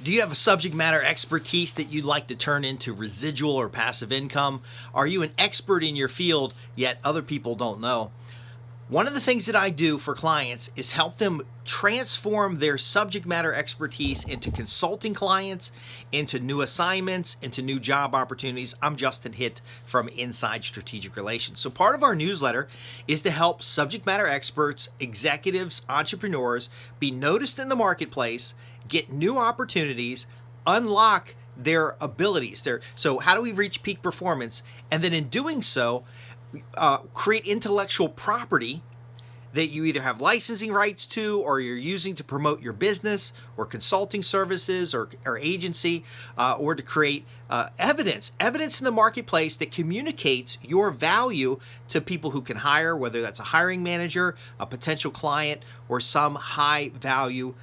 Do you have a subject matter expertise that you'd like to turn into residual or passive income? Are you an expert in your field, yet other people don't know? One of the things that I do for clients is help them transform their subject matter expertise into consulting clients, into new assignments, into new job opportunities. I'm Justin Hitt from Inside Strategic Relations. So part of our newsletter is to help subject matter experts, executives, entrepreneurs be noticed in the marketplace, get new opportunities, unlock their abilities. So how do we reach peak performance? And then in doing so, create intellectual property that you either have licensing rights to or you're using to promote your business or consulting services or agency, or to create evidence in the marketplace that communicates your value to people who can hire, whether that's a hiring manager, a potential client, or some high value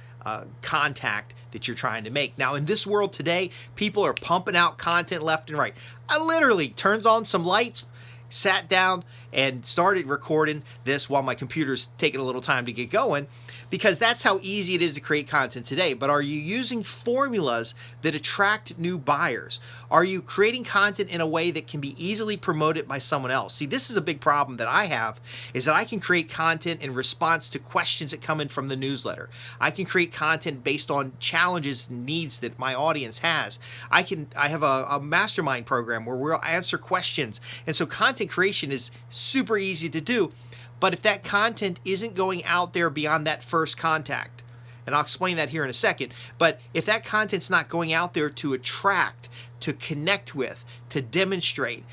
contact that you're trying to make. Now, in this world today, people are pumping out content left and right. I literally turns on some lights, sat down and started recording this while my computer's taking a little time to get going, because that's how easy it is to create content today. But are you using formulas that attract new buyers? Are you creating content in a way that can be easily promoted by someone else? See, this is a big problem that I have, is that I can create content in response to questions that come in from the newsletter. I can create content based on challenges and needs that my audience has. I have a mastermind program where we'll answer questions. And so content creation is super easy to do. But if that content isn't going out there beyond that first contact, and I'll explain that here in a second, but if that content's not going out there to attract, to connect with, to demonstrate,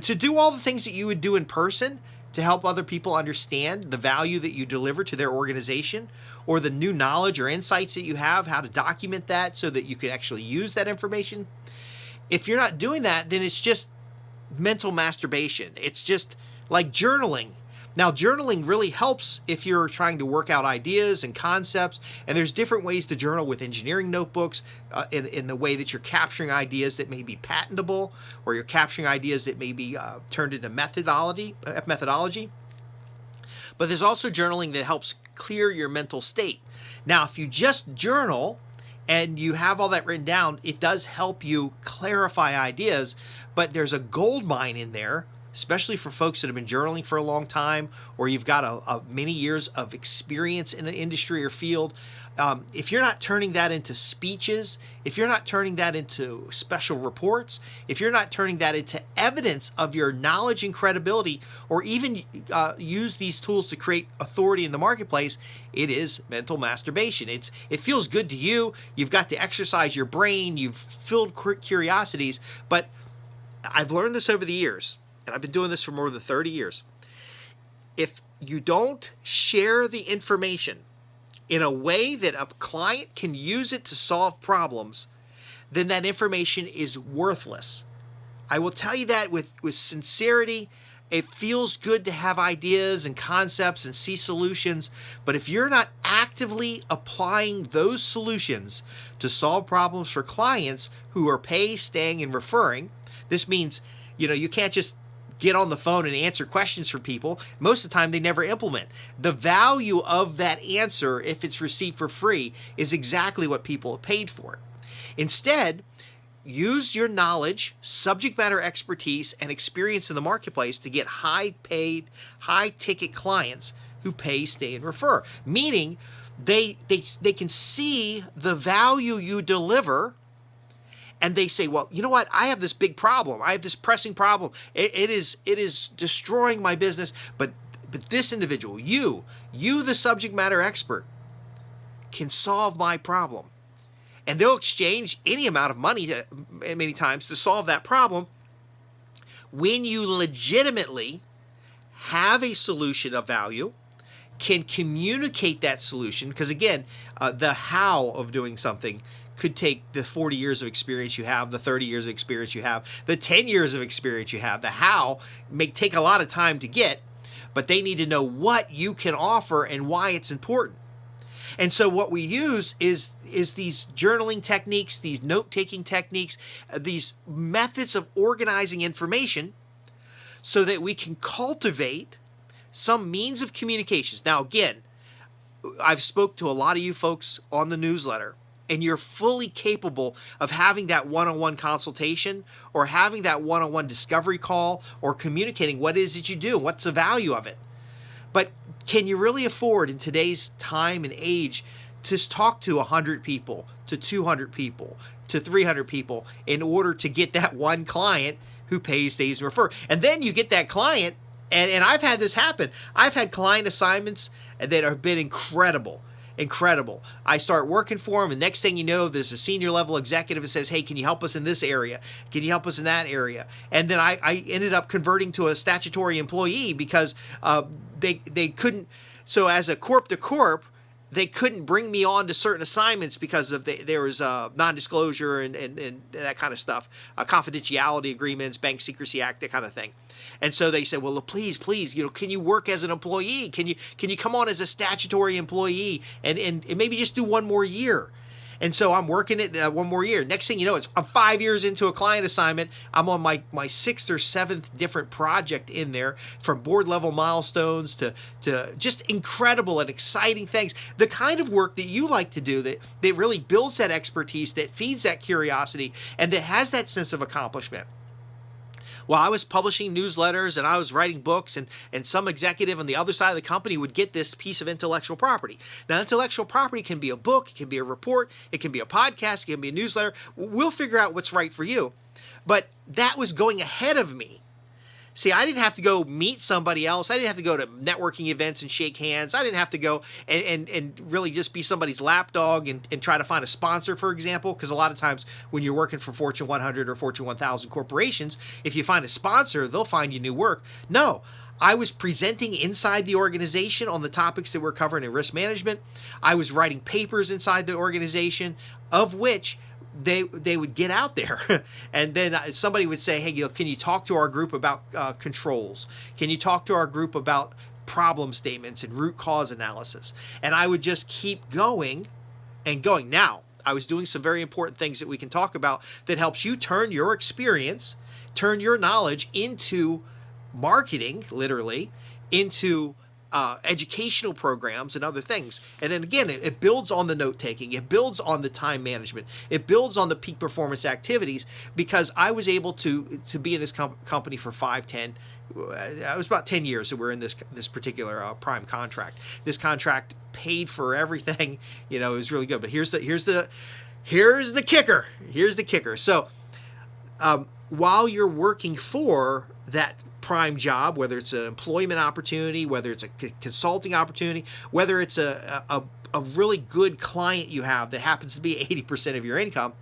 to do all the things that you would do in person to help other people understand the value that you deliver to their organization, or the new knowledge or insights that you have, how to document that so that you can actually use that information. If you're not doing that, then it's just mental masturbation. It's just like journaling. Now, journaling really helps if you're trying to work out ideas and concepts, and there's different ways to journal with engineering notebooks, in the way that you're capturing ideas that may be patentable, or you're capturing ideas that may be turned into methodology. But there's also journaling that helps clear your mental state. Now, if you just journal and you have all that written down, it does help you clarify ideas, but there's a gold mine in there, especially for folks that have been journaling for a long time, or you've got a many years of experience in an industry or field. If you're not turning that into speeches, if you're not turning that into special reports, if you're not turning that into evidence of your knowledge and credibility, or even use these tools to create authority in the marketplace, it is mental masturbation. It feels good to you. You've got to exercise your brain. You've filled curiosities. But I've learned this over the years, and I've been doing this for more than 30 years. If you don't share the information in a way that a client can use it to solve problems, then that information is worthless. I will tell you that with sincerity. It feels good to have ideas and concepts and see solutions, but if you're not actively applying those solutions to solve problems for clients who are pay, staying, and referring, this means, you can't just get on the phone and answer questions for people. Most of the time, they never implement. The value of that answer, if it's received for free, is exactly what people have paid for it. Instead, use your knowledge, subject matter expertise, and experience in the marketplace to get high-paid, high-ticket clients who pay, stay, and refer. Meaning, they can see the value you deliver, and they say, well, you know what? I have this big problem. I have this pressing problem. It is destroying my business. But this individual, you, the subject matter expert, can solve my problem. And they'll exchange any amount of money many times to solve that problem. When you legitimately have a solution of value, can communicate that solution, because again, the how of doing something could take the 40 years of experience you have, the 30 years of experience you have, the 10 years of experience you have. The how may take a lot of time to get, but they need to know what you can offer and why it's important. And so what we use is these journaling techniques, these note-taking techniques, these methods of organizing information so that we can cultivate some means of communications. Now, again, I've spoke to a lot of you folks on the newsletter and you're fully capable of having that one-on-one consultation or having that one-on-one discovery call or communicating what it is that you do, what's the value of it. But can you really afford in today's time and age to talk to 100 people, to 200 people, to 300 people in order to get that one client who pays, stays, and refer? And then you get that client, and I've had this happen. I've had client assignments that have been incredible. I start working for them, and next thing you know, there's a senior level executive that says, hey, can you help us in this area? Can you help us in that area? And then I ended up converting to a statutory employee because they couldn't. So as a corp to corp, they couldn't bring me on to certain assignments because of there was non-disclosure and that kind of stuff, confidentiality agreements, Bank Secrecy Act, that kind of thing. And so they said, well, please, can you work as an employee? Can you come on as a statutory employee and maybe just do one more year? And so I'm working it one more year. Next thing you know, I'm 5 years into a client assignment. I'm on my sixth or seventh different project in there, from board level milestones to just incredible and exciting things. The kind of work that you like to do that really builds that expertise, that feeds that curiosity, and that has that sense of accomplishment. Well, I was publishing newsletters and I was writing books, and some executive on the other side of the company would get this piece of intellectual property. Now, intellectual property can be a book, it can be a report, it can be a podcast, it can be a newsletter. We'll figure out what's right for you. But that was going ahead of me. See, I didn't have to go meet somebody else. I didn't have to go to networking events and shake hands. I didn't have to go and really just be somebody's lapdog and try to find a sponsor, for example, because a lot of times when you're working for Fortune 100 or Fortune 1000 corporations, if you find a sponsor, they'll find you new work. No, I was presenting inside the organization on the topics that we're covering in risk management. I was writing papers inside the organization, of which they would get out there and then somebody would say, hey, can you talk to our group about controls? Can you talk to our group about problem statements and root cause analysis? And I would just keep going and going. Now, I was doing some very important things that we can talk about that helps you turn your experience, turn your knowledge into marketing, literally, into educational programs and other things. And then again, it builds on the note taking, it builds on the time management, it builds on the peak performance activities, because I was able to be in this company for 5-10. It was about 10 years that we're in this particular prime contract. This contract paid for everything. It was really good. But here's the kicker. Here's the kicker. So while you're working for that prime job, whether it's an employment opportunity, whether it's a consulting opportunity, whether it's a really good client you have that happens to be 80% of your income,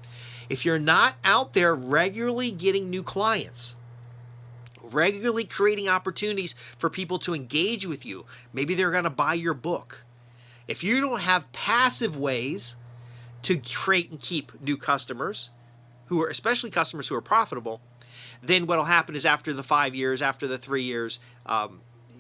if you're not out there regularly getting new clients, regularly creating opportunities for people to engage with you, maybe they're going to buy your book. If you don't have passive ways to create and keep new customers, especially customers who are profitable, then what will happen is after the 5 years, after the 3 years,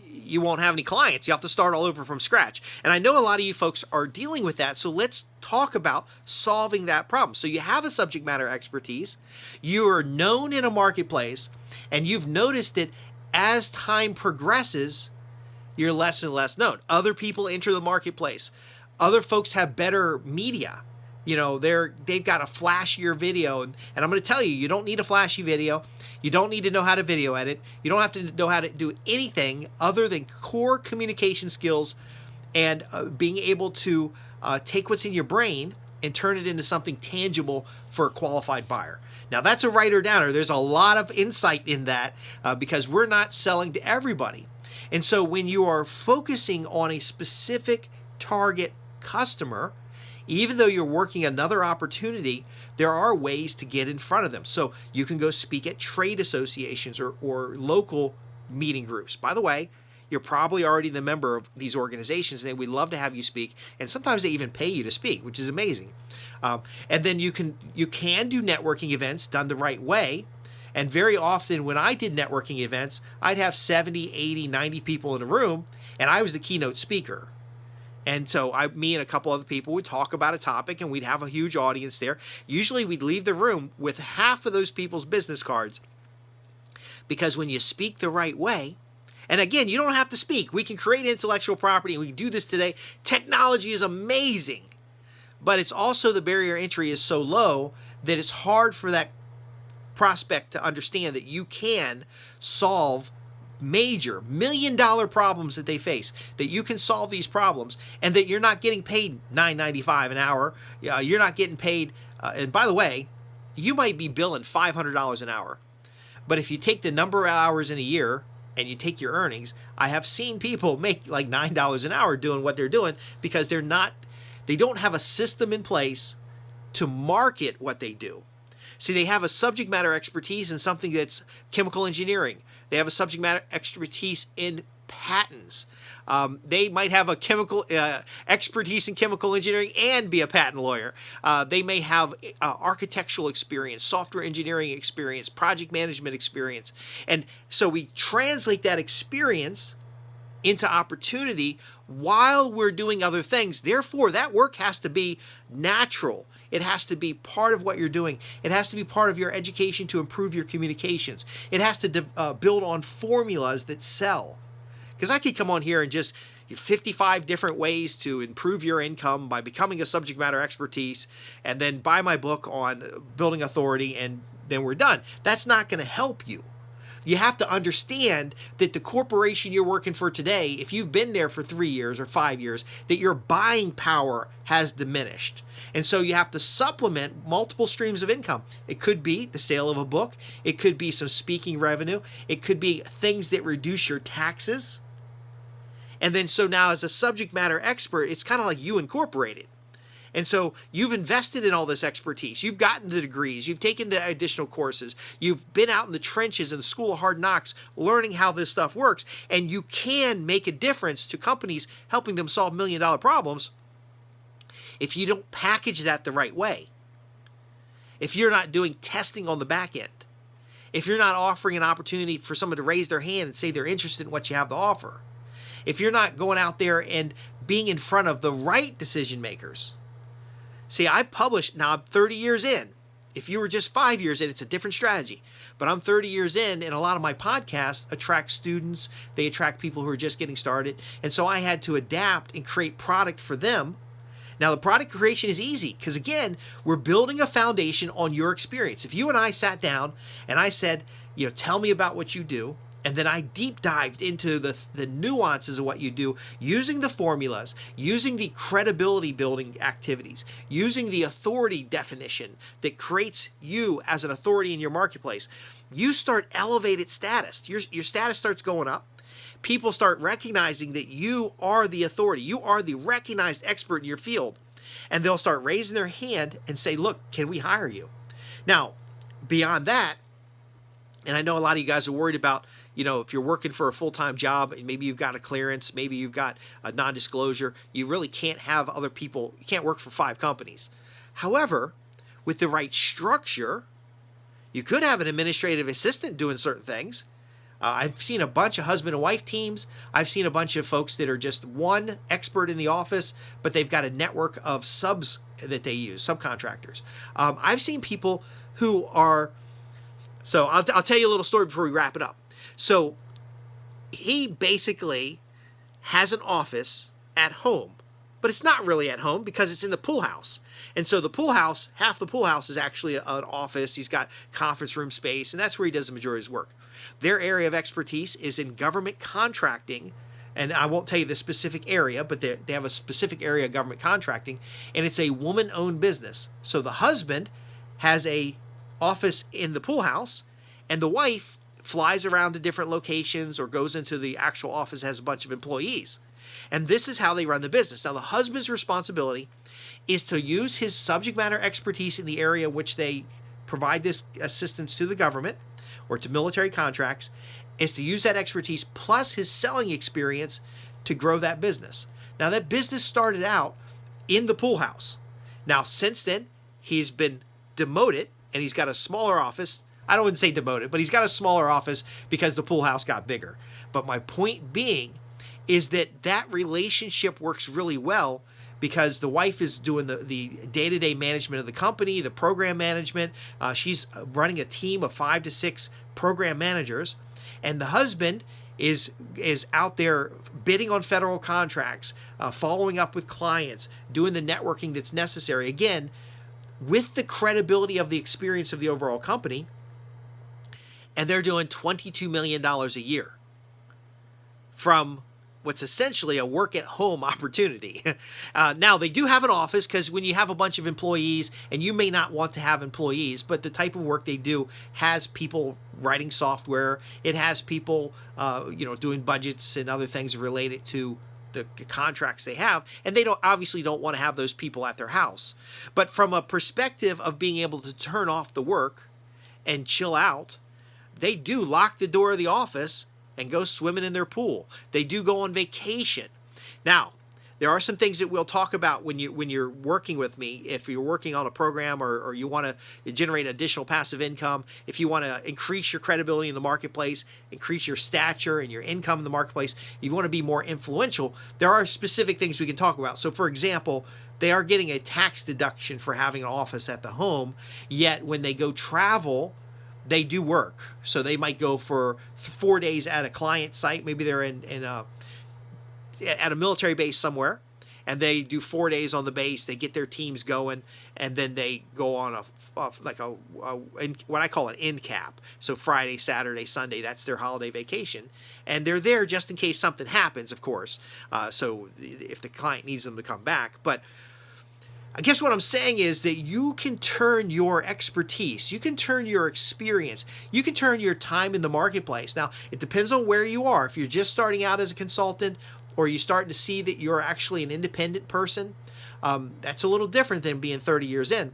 you won't have any clients. You have to start all over from scratch. And I know a lot of you folks are dealing with that, so let's talk about solving that problem. So you have a subject matter expertise, you are known in a marketplace, and you've noticed that as time progresses, you're less and less known. Other people enter the marketplace. Other folks have better media. They've got a flashier video, and I'm going to tell you, you don't need a flashy video. You don't need to know how to video edit. You don't have to know how to do anything other than core communication skills and being able to take what's in your brain and turn it into something tangible for a qualified buyer. Now, that's a writer downer. There's a lot of insight in that because we're not selling to everybody. And so when you are focusing on a specific target customer, even though you're working another opportunity, there are ways to get in front of them. So you can go speak at trade associations or local meeting groups. By the way, you're probably already the member of these organizations, and we'd love to have you speak. And sometimes they even pay you to speak, which is amazing. And then you can do networking events done the right way. And very often when I did networking events, I'd have 70, 80, 90 people in a room, and I was the keynote speaker. And so me and a couple other people would talk about a topic, and we'd have a huge audience there. Usually we'd leave the room with half of those people's business cards, because when you speak the right way, and again, you don't have to speak. We can create intellectual property, and we can do this today. Technology is amazing. but it's also the barrier entry is so low that it's hard for that prospect to understand that you can solve major $1 million problems that they face, that you can solve these problems, and that you're not getting paid $9.95 an hour. You're not getting paid, and by the way, you might be billing $500 an hour. But if you take the number of hours in a year and you take your earnings, I have seen people make like $9 an hour doing what they're doing because they don't have a system in place to market what they do. See, they have a subject matter expertise in something that's chemical engineering. They have a subject matter expertise in patents. They might have a chemical expertise in chemical engineering and be a patent lawyer. They may have architectural experience, software engineering experience, project management experience. And so we translate that experience into opportunity while we're doing other things. Therefore, that work has to be natural. It has to be part of what you're doing. It has to be part of your education to improve your communications. It has to build on formulas that sell. Because I could come on here and just 55 different ways to improve your income by becoming a subject matter expertise, and then buy my book on building authority, and then we're done. That's not going to help you. You have to understand that the corporation you're working for today, if you've been there for 3 years or 5 years, that your buying power has diminished. And so you have to supplement multiple streams of income. It could be the sale of a book. It could be some speaking revenue. It could be things that reduce your taxes. And then so now as a subject matter expert, it's kind of like you incorporated. And so you've invested in all this expertise. You've gotten the degrees. You've taken the additional courses. You've been out in the trenches in the school of hard knocks learning how this stuff works. And you can make a difference to companies helping them solve $1 million problems if you don't package that the right way. If you're not doing testing on the back end. If you're not offering an opportunity for someone to raise their hand and say they're interested in what you have to offer. If you're not going out there and being in front of the right decision makers. See, I published, now I'm 30 years in. If you were just 5 years in, it's a different strategy. But I'm 30 years in, and a lot of my podcasts attract students. They attract people who are just getting started. And so I had to adapt and create product for them. Now, the product creation is easy because, again, we're building a foundation on your experience. If you and I sat down and I said, tell me about what you do, and then I deep dived into the nuances of what you do, using the formulas, using the credibility building activities, using the authority definition that creates you as an authority in your marketplace, you start elevated status. Your status starts going up. People start recognizing that you are the authority. You are the recognized expert in your field. And they'll start raising their hand and say, look, can we hire you? Now, beyond that, and I know a lot of you guys are worried about, if you're working for a full-time job and maybe you've got a clearance, maybe you've got a non-disclosure, you really can't have other people, you can't work for 5 companies. However, with the right structure, you could have an administrative assistant doing certain things. I've seen a bunch of husband and wife teams. I've seen a bunch of folks that are just one expert in the office, but they've got a network of subs that they use, subcontractors. I've seen people who are, so I'll tell you a little story before we wrap it up. So he basically has an office at home, but it's not really at home because it's in the pool house. And so the pool house, half the pool house is actually an office. He's got conference room space, and that's where he does the majority of his work. Their area of expertise is in government contracting, and I won't tell you the specific area, but they have a specific area of government contracting, and it's a woman-owned business. So the husband has a office in the pool house, and the wife flies around to different locations or goes into the actual office, has a bunch of employees. And this is how they run the business. Now, the husband's responsibility is to use his subject matter expertise in the area which they provide this assistance to the government or to military contracts, is to use that expertise plus his selling experience to grow that business. Now, that business started out in the pool house. Now, since then, he's been demoted and he's got a smaller office. I don't want to say demoted, but he's got a smaller office because the pool house got bigger. But my point being is that relationship works really well because the wife is doing the day-to-day management of the company, the program management. She's running a team of 5 to 6 program managers. And the husband is out there bidding on federal contracts, following up with clients, doing the networking that's necessary. Again, with the credibility of the experience of the overall company, and they're doing $22 million a year from what's essentially a work at home opportunity. Now, they do have an office, because when you have a bunch of employees, and you may not want to have employees, but the type of work they do has people writing software. It has people, doing budgets and other things related to the contracts they have, and they obviously don't want to have those people at their house. But from a perspective of being able to turn off the work and chill out, they do lock the door of the office and go swimming in their pool. They do go on vacation. Now, there are some things that we'll talk about when you're working with me. If you're working on a program, or you want to generate additional passive income, if you want to increase your credibility in the marketplace, increase your stature and your income in the marketplace, you want to be more influential, there are specific things we can talk about. So, for example, they are getting a tax deduction for having an office at the home, yet when they go travel, they do work. So they might go for 4 days at a client site. Maybe they're at a military base somewhere, and they do 4 days on the base. They get their teams going, and then they go on what I call an end cap. So Friday, Saturday, Sunday, that's their holiday vacation, and they're there just in case something happens, of course. So if the client needs them to come back, but I guess what I'm saying is that you can turn your expertise, you can turn your experience, you can turn your time in the marketplace. Now, it depends on where you are. If you're just starting out as a consultant, or you're starting to see that you're actually an independent person, that's a little different than being 30 years in.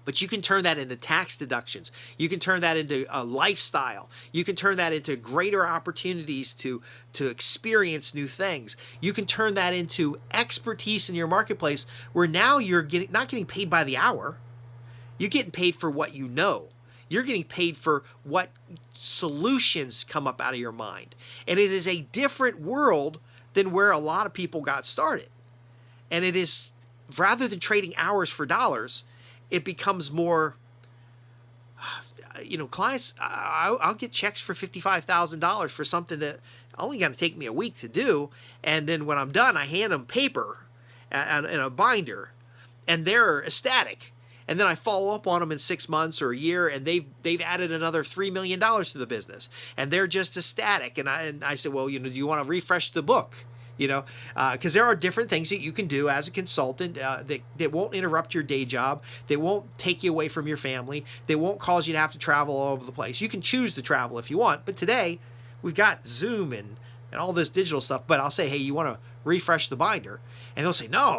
But you can turn that into tax deductions. You can turn that into a lifestyle. You can turn that into greater opportunities to experience new things. You can turn that into expertise in your marketplace, where now you're not getting paid by the hour. You're getting paid for what you know. You're getting paid for what solutions come up out of your mind. And it is a different world than where a lot of people got started. And it is, rather than trading hours for dollars, it becomes more, clients, I'll get checks for $55,000 for something that only going to take me a week to do. And then when I'm done, I hand them paper and a binder, and they're ecstatic. And then I follow up on them in 6 months or a year, and they've added another $3 million to the business, and they're just ecstatic. And I said, well, do you want to refresh the book? Because there are different things that you can do as a consultant that won't interrupt your day job. They won't take you away from your family. They won't cause you to have to travel all over the place. You can choose to travel if you want. But today, we've got Zoom and all this digital stuff. But I'll say, hey, you want to refresh the binder? And they'll say, no,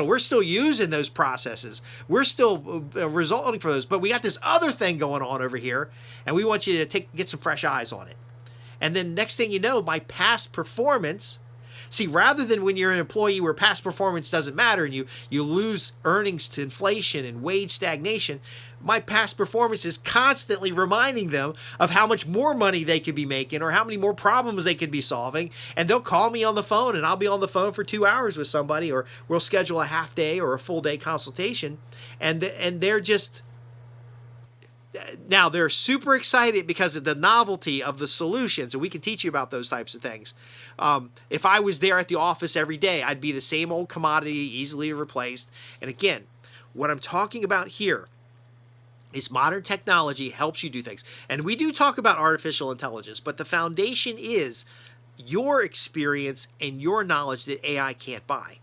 we're still using those processes. We're still resulting for those. But we got this other thing going on over here, and we want you to get some fresh eyes on it. And then next thing you know, my past performance. See, rather than when you're an employee where past performance doesn't matter and you lose earnings to inflation and wage stagnation, my past performance is constantly reminding them of how much more money they could be making or how many more problems they could be solving. And they'll call me on the phone, and I'll be on the phone for 2 hours with somebody, or we'll schedule a half day or a full day consultation. And they're just... Now, they're super excited because of the novelty of the solutions, and we can teach you about those types of things. If I was there at the office every day, I'd be the same old commodity, easily replaced. And again, what I'm talking about here is modern technology helps you do things. And we do talk about artificial intelligence, but the foundation is your experience and your knowledge that AI can't buy.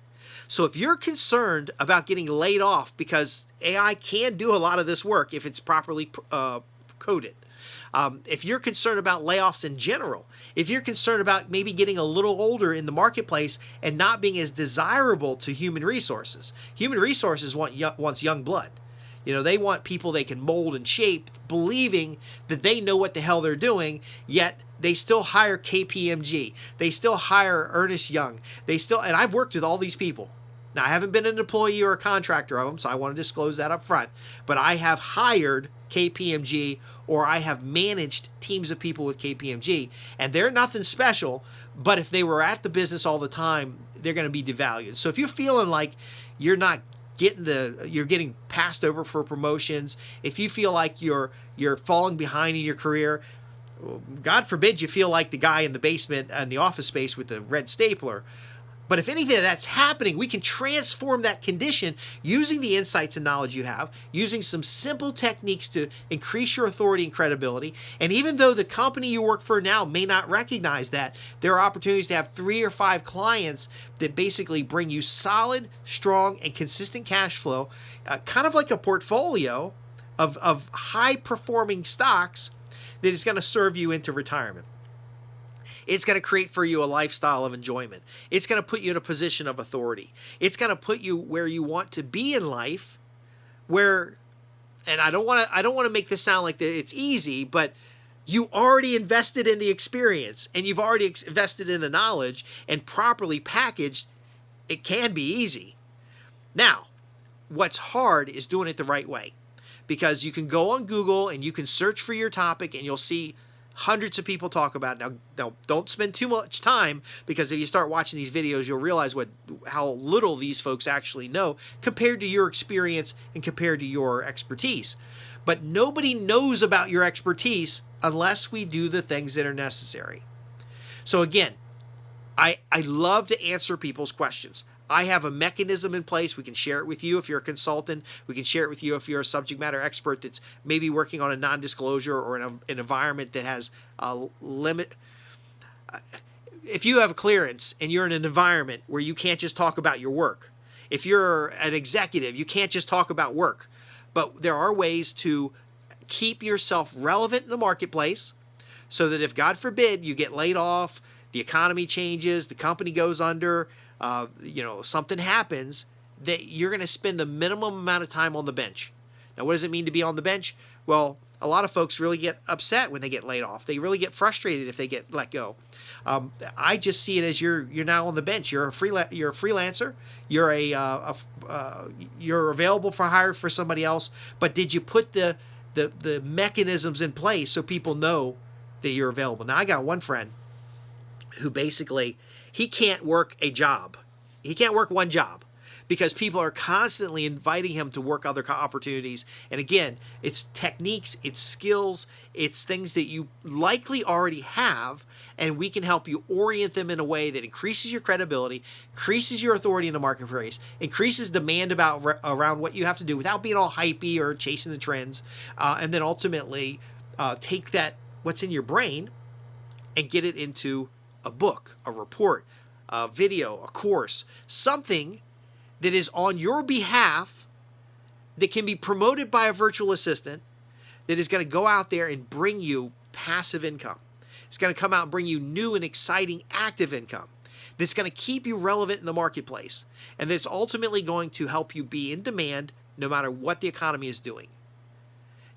So if you're concerned about getting laid off because AI can do a lot of this work if it's properly coded, if you're concerned about layoffs in general, if you're concerned about maybe getting a little older in the marketplace and not being as desirable to human resources wants young blood. They want people they can mold and shape, believing that they know what the hell they're doing, yet they still hire KPMG. They still hire Ernest Young. And I've worked with all these people. Now, I haven't been an employee or a contractor of them, so I want to disclose that up front. But I have hired KPMG, or I have managed teams of people with KPMG, and they're nothing special. But if they were at the business all the time, they're going to be devalued. So if you're feeling like you're not you're getting passed over for promotions, if you feel like you're falling behind in your career, God forbid you feel like the guy in the basement and the office space with the red stapler. But if anything that's happening, we can transform that condition using the insights and knowledge you have, using some simple techniques to increase your authority and credibility. And even though the company you work for now may not recognize that, there are opportunities to have 3 or 5 clients that basically bring you solid, strong, and consistent cash flow, kind of like a portfolio of high-performing stocks that is going to serve you into retirement. It's going to create for you a lifestyle of enjoyment. It's going to put you in a position of authority. It's going to put you where you want to be in life, where, and I don't want to make this sound like it's easy, but you already invested in the experience and you've already invested in the knowledge, and properly packaged, it can be easy. Now, what's hard is doing it the right way, because you can go on Google and you can search for your topic and you'll see hundreds of people talk about it. Now, don't spend too much time, because if you start watching these videos, you'll realize how little these folks actually know compared to your experience and compared to your expertise. But nobody knows about your expertise unless we do the things that are necessary. So again, I love to answer people's questions. I have a mechanism in place. We can share it with you if you're a consultant. We can share it with you if you're a subject matter expert that's maybe working on a non-disclosure or in an environment that has a limit. If you have a clearance and you're in an environment where you can't just talk about your work, if you're an executive, you can't just talk about work. But there are ways to keep yourself relevant in the marketplace so that if, God forbid, you get laid off, the economy changes, the company goes under, something happens, that you're going to spend the minimum amount of time on the bench. Now, what does it mean to be on the bench? Well, a lot of folks really get upset when they get laid off. They really get frustrated if they get let go. I just see it as you're now on the bench. You're a freelancer. You're available for hire for somebody else. But did you put the mechanisms in place so people know that you're available? Now, I got one friend who basically, he can't work a job. He can't work one job because people are constantly inviting him to work other opportunities. And again, it's techniques, it's skills, it's things that you likely already have, and we can help you orient them in a way that increases your credibility, increases your authority in the marketplace, increases demand around what you have to do without being all hypey or chasing the trends, and then ultimately take that, what's in your brain, and get it into a book, a report, a video, a course, something that is on your behalf that can be promoted by a virtual assistant that is going to go out there and bring you passive income. It's going to come out and bring you new and exciting active income that's going to keep you relevant in the marketplace, and that's ultimately going to help you be in demand no matter what the economy is doing.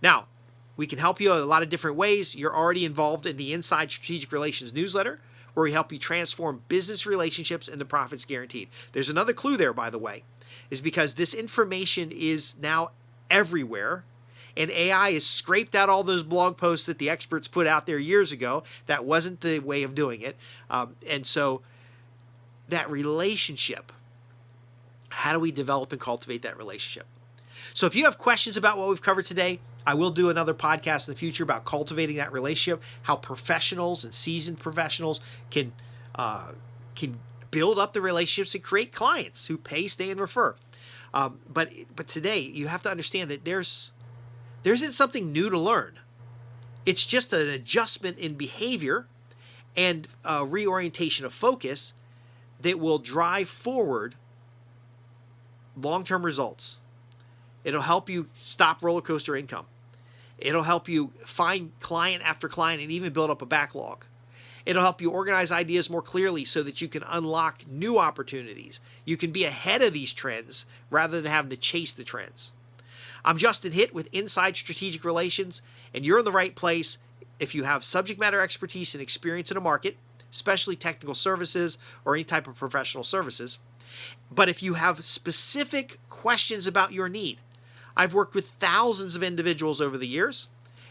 Now, we can help you in a lot of different ways. You're already involved in the Inside Strategic Relations newsletter, where we help you transform business relationships into profits guaranteed. There's another clue there, by the way, is because this information is now everywhere, and AI has scraped out all those blog posts that the experts put out there years ago. That wasn't the way of doing it. And so that relationship, how do we develop and cultivate that relationship? So if you have questions about what we've covered today, I will do another podcast in the future about cultivating that relationship, how professionals and seasoned professionals can build up the relationships and create clients who pay, stay, and refer. But today, you have to understand that there isn't something new to learn. It's just an adjustment in behavior and a reorientation of focus that will drive forward long-term results. It'll help you stop roller coaster income. It'll help you find client after client and even build up a backlog. It'll help you organize ideas more clearly so that you can unlock new opportunities. You can be ahead of these trends rather than having to chase the trends. I'm Justin Hitt with Inside Strategic Relations, and you're in the right place if you have subject matter expertise and experience in a market, especially technical services or any type of professional services. But if you have specific questions about your need, I've worked with thousands of individuals over the years,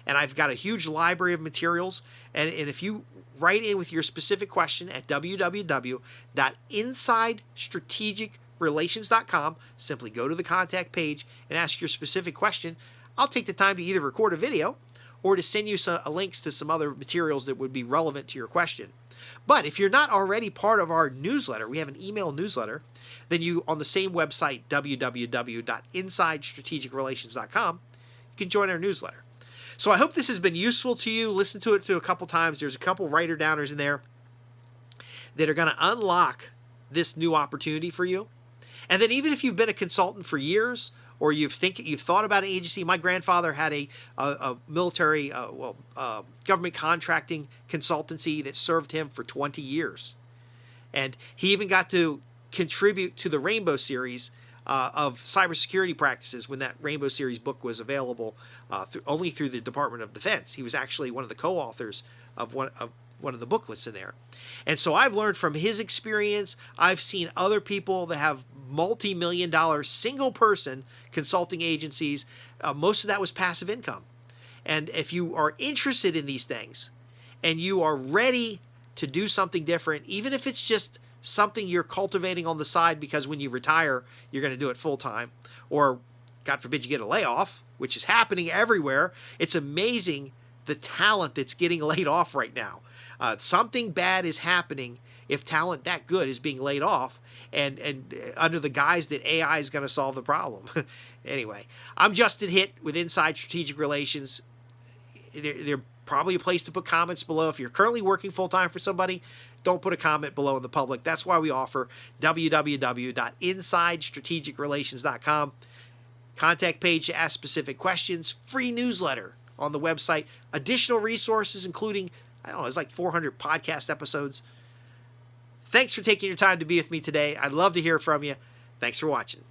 and I've got a huge library of materials. And if you write in with your specific question at www.insidestrategicrelations.com, simply go to the contact page and ask your specific question. I'll take the time to either record a video or to send you some links to some other materials that would be relevant to your question. But if you're not already part of our newsletter, we have an email newsletter, then you, on the same website, www.insidestrategicrelations.com, you can join our newsletter. So I hope this has been useful to you. Listen to it a couple times. There's a couple writer-downers in there that are going to unlock this new opportunity for you. And then even if you've been a consultant for years, or you've thought about an agency. My grandfather had a military, government contracting consultancy that served him for 20 years. And he even got to contribute to the Rainbow Series of cybersecurity practices when that Rainbow Series book was available only through the Department of Defense. He was actually one of the co-authors of one of the booklets in there. And so I've learned from his experience. I've seen other people that have multi-million-dollar single-person consulting agencies. Most of that was passive income. And if you are interested in these things and you are ready to do something different, even if it's just something you're cultivating on the side because when you retire, you're going to do it full-time, or God forbid you get a layoff, which is happening everywhere. It's amazing the talent that's getting laid off right now. Something bad is happening if talent that good is being laid off, and under the guise that AI is going to solve the problem. Anyway, I'm Justin Hitt with Inside Strategic Relations. They're probably a place to put comments below. If you're currently working full-time for somebody, don't put a comment below in the public. That's why we offer www.insidestrategicrelations.com. Contact page to ask specific questions. Free newsletter on the website. Additional resources, including, I don't know, it's like 400 podcast episodes. Thanks for taking your time to be with me today. I'd love to hear from you. Thanks for watching.